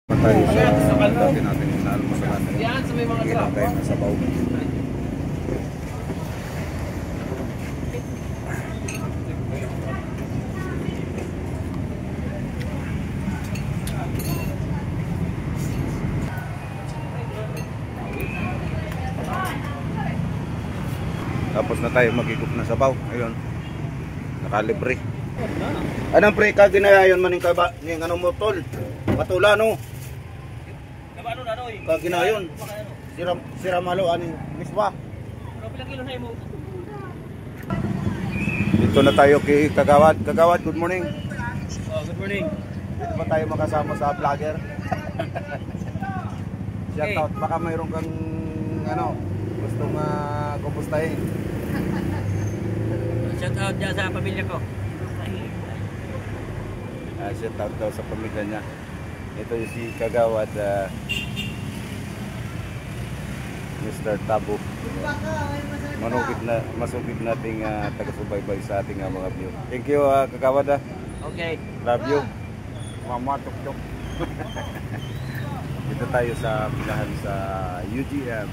Tayo sa dati natin sa almasalan. Yan sa may mga Kailan tayo nasa baw. Tapos na tayo magigop na sabaw. Ayun. Nakalibre. Anong pre ka ginayon maning kaba ning ano mo tol? Matula no. Kabano na noy. Ka ginayon. Sira malo ani miswa. Pero pilang kilo na mo? Dito na tayo kay Kagawad. Kagawad, good morning. Oh, good morning. Dito ba tayo makasama sa vlogger? Shout out, baka mayroon kang ano, gustong kumustahin. Shout out dyan sa pamilya ko. Shout out daw sa pamilya niya. Ito yung si Kagawad, Mr. Tabo. Masugid nating taga-subaybay sa ating mga view. Thank you Kagawad. Okay. Love you. Mama tuk-tuk. Dito tayo sa pilahan sa UGM.